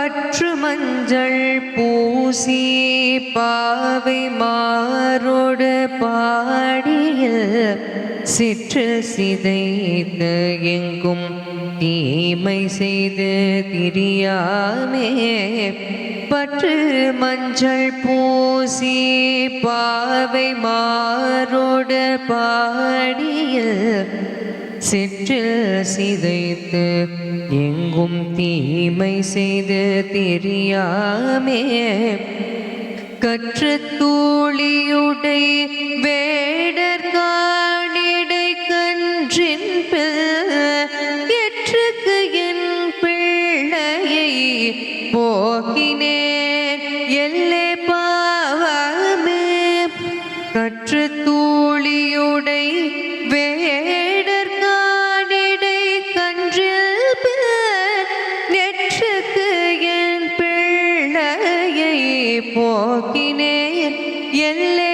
பற்று மஞ்சள் பூசி பாவை மாரோடு பாடியில் சிற்றில் சிதைத்து எங்கும் தீமை செய்து திரியாமே. பற்று மஞ்சள் பூசி பாவை மாரோடு பாடியில் சிற்றில் சிதைத்து எங்கும் தீமை செய்து தெரியாமே. கற்று தூளியுடை வேடர் காணிடை கன்றின் எற்றுக்கு என் பிள்ளையை போக்கினேன் எல்லே பாவமே. கற்று தூளியுடை வேடர் காணிடை கன்றில் நெற்றுக்கு என் பிள்ளையை போக்கினேன் எல்லே